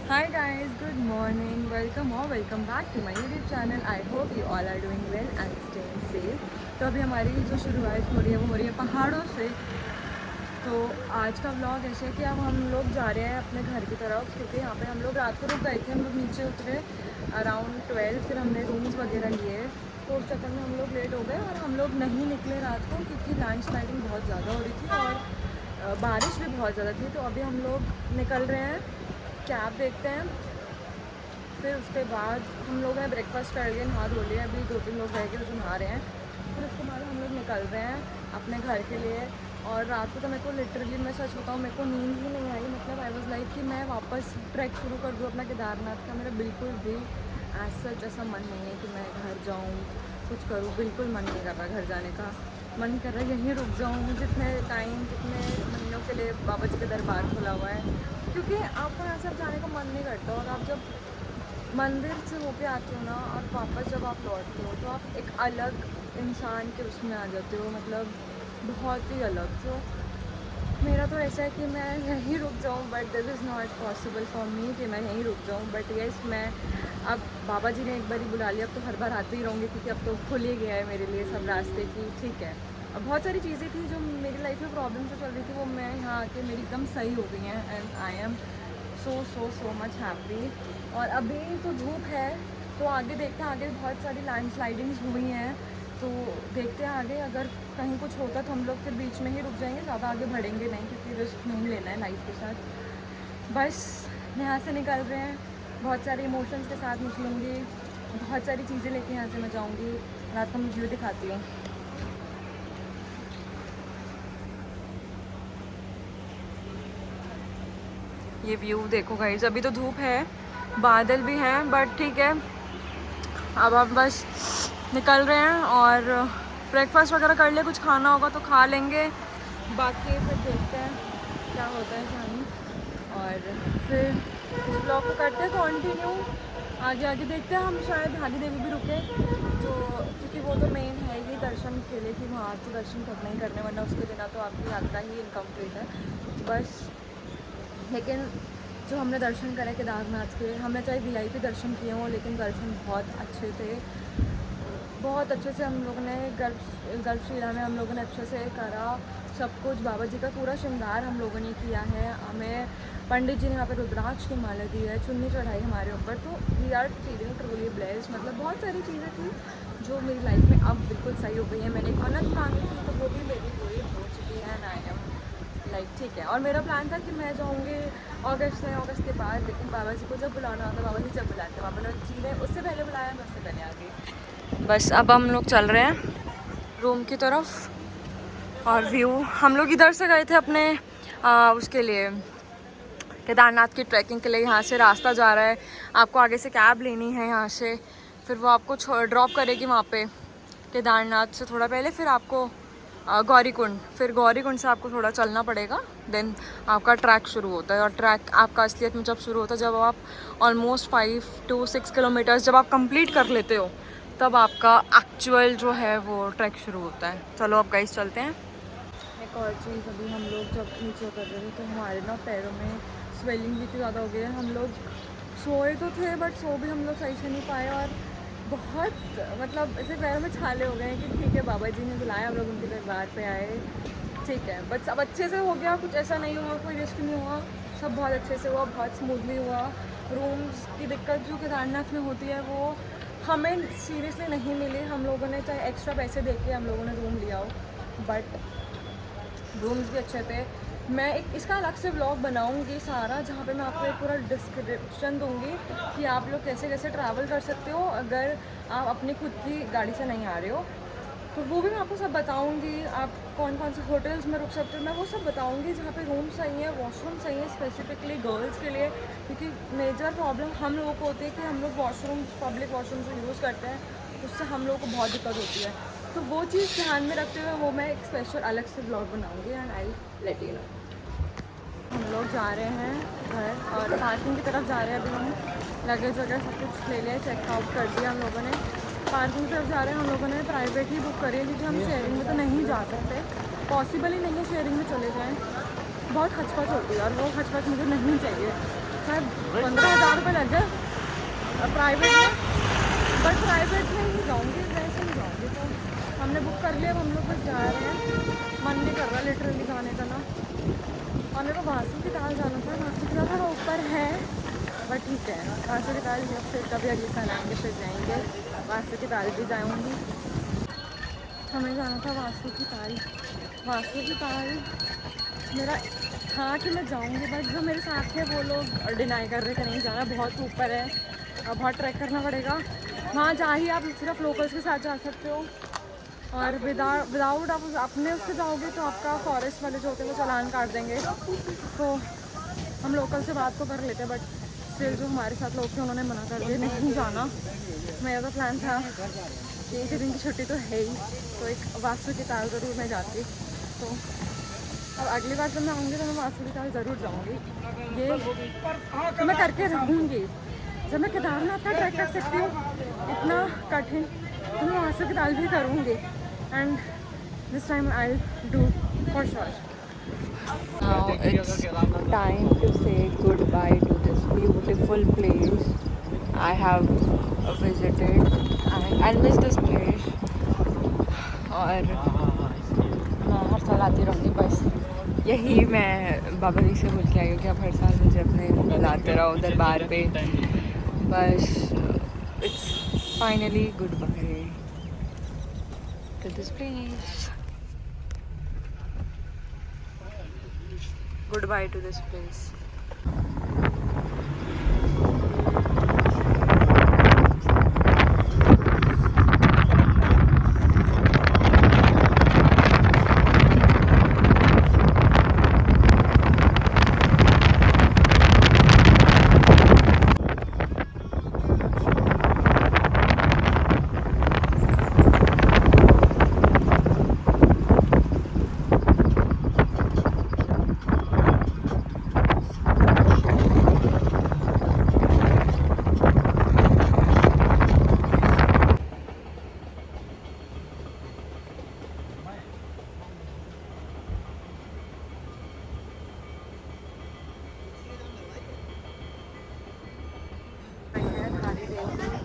Hi guys, good morning. Welcome back to my YouTube channel. I hope you all are doing well and staying safe. तो अभी हमारी जो शुरुआत हो रही है वो हो रही है पहाड़ों से। तो आज का व्लॉग ऐसे है कि अब हम लोग जा रहे हैं अपने घर की तरफ, क्योंकि यहाँ पे हम लोग रात को रुक गए थे। हम लोग नीचे उतरे अराउंड 12, फिर हमने रूम्स वगैरह लिए। तो उस चक्कर में हम लोग लेट हो गए और हम लोग नहीं निकले रात को, क्योंकि लैंडस्लाइडिंग बहुत ज़्यादा हो रही थी और बारिश भी बहुत ज़्यादा थी। तो अभी हम लोग निकल रहे हैं, कैब देखते हैं। फिर उसके बाद हम लोगों ने ब्रेकफास्ट कर लिया, नहा धो लिया। अभी 2-3 लोग रह गए जो नहा रहे हैं। फिर उसके बाद हम लोग निकल रहे हैं अपने घर के लिए। और रात को तो मेरे को लिटरली, मैं सच बताऊँ, मेरे को नींद ही नहीं आई। मतलब आई वाज लाइक कि मैं वापस ट्रैक शुरू कर दूँ अपना केदारनाथ का। मेरा बिल्कुल भी एज सच ऐसा मन नहीं है कि मैं घर जाऊँ, कुछ करूँ। बिल्कुल मन नहीं कर रहा घर जाने का। मन कर रहा है यहीं रुक जाऊँ जितने महीनों के लिए बाबा जी का दरबार खुला हुआ है। क्योंकि आपको यहाँ से जाने का मन नहीं करता, और आप जब मंदिर से होके आते हो ना और वापस जब आप लौटते हो तो आप एक अलग इंसान के उसमें आ जाते हो, मतलब बहुत ही अलग। तो मेरा तो ऐसा है कि मैं यहीं रुक जाऊँ, but this is not possible for me कि मैं यहीं रुक जाऊँ। बट येस, मैं अब बाबा जी ने एक बार ही बुला लिया, अब तो हर बार आते ही रहूँगी, क्योंकि अब तो खुल ही गया है मेरे लिए सब रास्ते की। ठीक है, अब बहुत सारी चीज़ें थी जो मेरी लाइफ में प्रॉब्लम जो चल रही थी, वो मैं यहाँ आके मेरी एकदम सही हो गई हैं। And I am so much happy. और अभी तो धूप है, तो आगे देखते हैं। आगे बहुत सारी लैंडस्लाइडिंग्स हुई हैं, तो देखते हैं आगे। अगर कहीं कुछ होता तो हम लोग फिर बीच में ही रुक जाएंगे, ज़्यादा आगे बढ़ेंगे नहीं, क्योंकि रिस्क नहीं लेना है लाइफ के साथ। बस यहाँ से निकल रहे हैं, बहुत सारे इमोशंस के साथ निकलूँगी। बहुत सारी चीज़ें लेके यहाँ से मैं जाऊँगी। रात को मैं व्यू दिखाती हूँ। ये व्यू देखो गाइस, अभी तो धूप है, बादल भी हैं, बट ठीक है। अब हम बस निकल रहे हैं और ब्रेकफास्ट वगैरह कर ले, कुछ खाना होगा तो खा लेंगे। बाकी फिर देखते हैं क्या होता है क्या नहीं। और फिर इस ब्लॉग को करते हैं कंटिन्यू। आगे देखते हैं। हम शायद भागी देवी भी रुके, जो क्योंकि वो तो मेन है ही दर्शन के लिए, कि वहाँ तो दर्शन करना ही करने, वरना उसके बिना तो आपकी यात्रा ही इनकम्प्लीट है। बस, लेकिन जो हमने दर्शन करे केदारनाथ के, हमने चाहे वीआईपी दर्शन किए हों, लेकिन दर्शन बहुत अच्छे थे। बहुत अच्छे से हम लोगों ने गर्भशिला में हम लोगों ने अच्छे से करा सब कुछ। बाबा जी का पूरा श्रृंगार हम लोगों ने किया है। हमें पंडित जी ने यहाँ पे रुद्राक्ष की माला दी है, चुन्नी चढ़ाई हमारे ऊपर। तो we are feeling truly blessed. मतलब बहुत सारी चीज़ें थी जो मेरी लाइफ में अब बिल्कुल सही हो गई हैं। मैंने एक मन्नत मांगी थी, तो वो भी मेरी पूरी हो चुकी है। एंड आई एम लाइक ठीक है। और मेरा प्लान था कि मैं जाऊँगी अगस्त के बाद, लेकिन बाबा जी को जब बुलाना होता, बाबा जी जब बुलाते, बाबा जी ने उससे पहले बुलाया, मैं उससे पहले आ गई। बस अब हम लोग चल रहे हैं रूम की तरफ। और व्यू, हम लोग इधर से गए थे अपने उसके लिए, केदारनाथ की ट्रैकिंग के लिए। यहाँ से रास्ता जा रहा है, आपको आगे से कैब लेनी है यहाँ से, फिर वो आपको ड्रॉप करेगी वहाँ पे केदारनाथ से थोड़ा पहले। फिर आपको गौरीकुंड, फिर गौरीकुंड से आपको थोड़ा चलना पड़ेगा। देन आपका ट्रैक शुरू होता है। और ट्रैक आपका असलियत में जब शुरू होता है, जब आप ऑलमोस्ट 5 to 6 किलोमीटर्स जब आप कंप्लीट कर लेते हो, तब आपका एक्चुअल जो है वो ट्रैक शुरू होता है। चलो अब गाइस चलते हैं। एक और चीज़, अभी हम लोग जब नीचे उतर रहे थे तो हमारे ना पैरों में स्वेलिंग भी इतनी ज़्यादा हो गई है। हम लोग सोए तो थे, बट सो भी हम लोग सही से नहीं पाए। और बहुत मतलब ऐसे पैरों में छाले हो गए हैं कि ठीक है, बाबा जी ने बुलाया, हम लोग उनके दरबार पे आए, ठीक है। बट अब अच्छे से हो गया, कुछ ऐसा नहीं हुआ, कोई रिस्क नहीं हुआ, सब बहुत अच्छे से हुआ, बहुत स्मूथली हुआ। रूम्स की दिक्कत जो केदारनाथ में होती है वो हमें सीरियसली नहीं मिली। हम लोगों ने चाहे एक्स्ट्रा पैसे दे के हम लोगों ने रूम लिया हो, बट रूम्स भी अच्छे थे। मैं एक इसका अलग से व्लॉग बनाऊंगी सारा, जहाँ पे मैं आपको एक पूरा डिस्क्रिप्शन दूंगी कि आप लोग कैसे कैसे ट्रैवल कर सकते हो अगर आप अपनी खुद की गाड़ी से नहीं आ रहे हो। तो वो भी मैं आपको सब बताऊंगी। आप कौन कौन से होटल्स में रुक सकते हो, मैं वो सब बताऊंगी, जहाँ पे रूम सही है, वॉशरूम सही है, स्पेसिफिकली गर्ल्स के लिए। क्योंकि मेजर प्रॉब्लम हम लोगों को होती है कि हम लोग वॉशरूम्स, पब्लिक वॉशरूम्स जो यूज़ करते हैं, उससे हम लोगों को बहुत दिक्कत होती है। तो वो चीज़ ध्यान में रखते हुए वो मैं एक स्पेशल अलग से ब्लॉग बनाऊंगी, and I let you know. हम लोग जा रहे हैं घर और पार्किंग की तरफ जा रहे हैं। अभी हम लगेज वगैरह सब कुछ ले लिया, चेकआउट कर दिया हम लोगों ने। पार्किंग की तरफ जा रहे हैं। हम लोगों ने प्राइवेट ही बुक करी है, क्योंकि हम शेयरिंग में तो नहीं जा सकते, पॉसिबल ही नहीं है शेयरिंग में चले जाएँ। बहुत खचपच होती है और वो खचपच मुझे नहीं चाहिए। शायद 15,000 रुपये लग जाए प्राइवेट में, बट प्राइवेट में ही जाऊँगी, वैसे नहीं जाऊँगी। तो हमने बुक कर लिया, अब हम लोग बस जा रहे हैं। मन नहीं कर रहा लिटरली जाने का ना। और मेरे को बासु की ताल जाना था, बासु की ताल थोड़ा ऊपर है बट ठीक है। बासु की ताल जब फिर कभी अगले साल आएंगे फिर जाएंगे, बासु की ताल भी जाऊँगी। हमें जाना था वासु की ताल। वासु की ताल मेरा था कि मैं जाऊँगी, बट जो मेरे साथ है वो लोग डिनाई कर रहे थे नहीं जाना, बहुत ऊपर है, बहुत ट्रैक करना पड़ेगा। वहाँ जा ही आप सिर्फ लोकल्स के साथ जा सकते हो, और विदाउट आप अपने उससे जाओगे तो आपका फॉरेस्ट वाले जो होते हैं वो चालान काट देंगे। तो हम लोकल से बात तो कर लेते हैं, बट स्टिल जो हमारे साथ लोग थे उन्होंने मना कर दिया नहीं जाना। मेरा तो प्लान था कि एक दिन की छुट्टी तो है ही, तो एक वासु की ताल ज़रूर मैं जाती। तो अब अगली बार जब मैं आऊँगी तो मैं वासु की ताल ज़रूर जाऊँगी। ये तो मैं करके रहूँगी। जब मैं केदारनाथ का ट्रैक कर सकती हूँ इतना कठिन, तो मैं वासु की ताल भी करूँगी। And this time I do for sure. Now it's time to say goodbye to this beautiful place I have visited, and I miss this place. और मैं हर साल आती रहूँगी, बस यही मैं बाबा जी से बोल के आई हूँ कि आप हर साल मुझे अपने बुलाते रहो दरबार पे। बस it's finally good by two this place, good by two this place.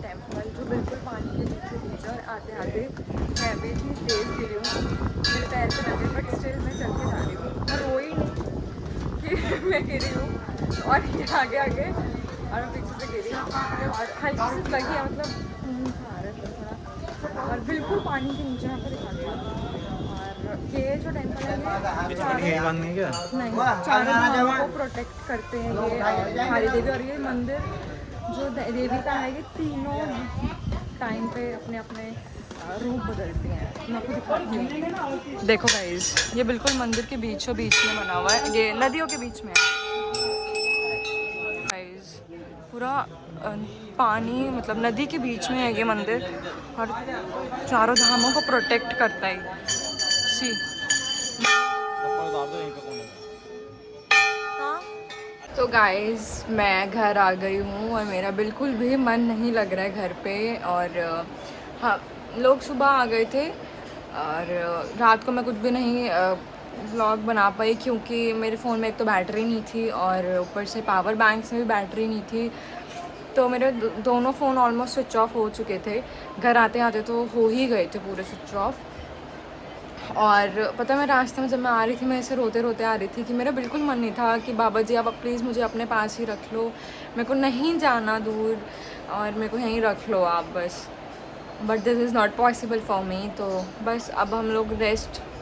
Temple जो बिल्कुल पानी के नीचे नीचे, और आते आते मैं भी इतनी तेज़ गिरी हूँ, मेरे पैर पे लगे, बट स्टिल मैं चल के जा रही हूँ। मैं रोई नहीं कि मैं गिरी हूँ, और ये आगे आगे और मैं पीछे से गिरी और हल्की सी लगी है, मतलब आ रहा है थोड़ा, और बिल्कुल पानी के नीचे यहाँ पर दिखा दिया। और ये जो टेम्पल है ये चारों धामों को प्रोटेक्ट करते हैं ये हमारी देवी। और ये मंदिर जो देवी का है ये तीनों टाइम पे अपने अपने रूप बदलती हैं। मैं आपको दिखाती हूँ, देखो गाइस, ये बिल्कुल मंदिर के बीचों बीच में बना हुआ है, ये नदियों के बीच में है गाइस। पूरा पानी मतलब नदी के बीच में है ये मंदिर, और चारों धामों को प्रोटेक्ट करता है। सी तो गाइस मैं घर आ गई हूँ और मेरा बिल्कुल भी मन नहीं लग रहा है घर पे। और हाँ, लोग सुबह आ गए थे और रात को मैं कुछ भी नहीं व्लॉग बना पाई, क्योंकि मेरे फ़ोन में एक तो बैटरी नहीं थी और ऊपर से पावर बैंक में भी बैटरी नहीं थी। तो मेरे दोनों फ़ोन ऑलमोस्ट स्विच ऑफ हो चुके थे, घर आते आते तो हो ही गए थे पूरे स्विच ऑफ। और पता मैं रास्ते में जब मैं आ रही थी, मैं ऐसे रोते रोते आ रही थी कि मेरा बिल्कुल मन नहीं था कि बाबा जी आप प्लीज़ मुझे अपने पास ही रख लो, मेरे को नहीं जाना दूर और मेरे को यहीं रख लो आप बस। But this is not possible for me. तो बस अब हम लोग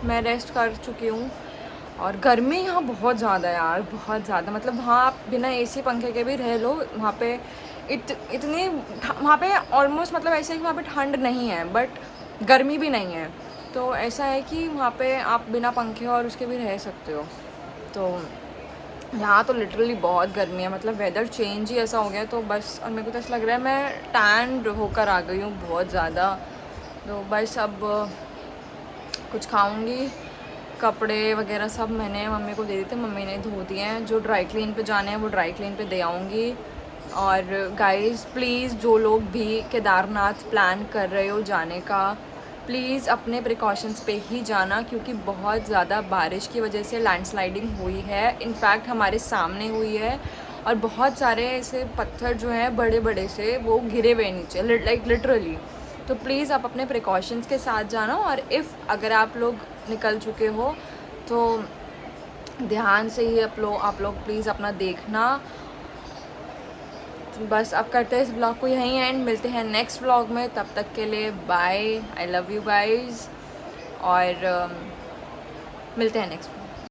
मैं रेस्ट कर चुकी हूँ। और गर्मी यहाँ बहुत ज़्यादा है यार, बहुत ज़्यादा, मतलब वहाँ आप बिना एसी पंखे के भी रह लो, वहाँ पे इतनी वहाँ पे ऑलमोस्ट मतलब ऐसे है कि वहाँ पे ठंड नहीं है बट गर्मी भी नहीं है। तो ऐसा है कि वहाँ पे आप बिना पंखे और उसके भी रह सकते हो। तो यहाँ तो लिटरली बहुत गर्मी है, मतलब वेदर चेंज ही ऐसा हो गया। तो बस, और मेरे को तो ऐसा लग रहा है मैं टैन होकर आ गई हूँ बहुत ज़्यादा। तो बस अब कुछ खाऊँगी, कपड़े वगैरह सब मैंने मम्मी को दे दिए थे, मम्मी ने धो दिए हैं। जो ड्राई क्लीन पे जाने हैं वो ड्राई क्लीन पे दे आऊँगी। और गाइस प्लीज़ जो लोग भी केदारनाथ प्लान कर रहे हो जाने का, प्लीज़ अपने प्रिकॉशंस पे ही जाना, क्योंकि बहुत ज़्यादा बारिश की वजह से लैंडस्लाइडिंग हुई है। इनफैक्ट हमारे सामने हुई है और बहुत सारे ऐसे पत्थर जो हैं बड़े बड़े से वो गिरे हुए नीचे, लाइक लिटरली। तो प्लीज़ आप अपने प्रिकॉशंस के साथ जाना, और इफ़ अगर आप लोग निकल चुके हो तो ध्यान से ही आप लोग प्लीज़ अपना देखना। तो बस अब करते हैं इस ब्लॉग को यहीं एंड, मिलते हैं नेक्स्ट ब्लॉग में, तब तक के लिए bye, I love you guys, और मिलते हैं नेक्स्ट।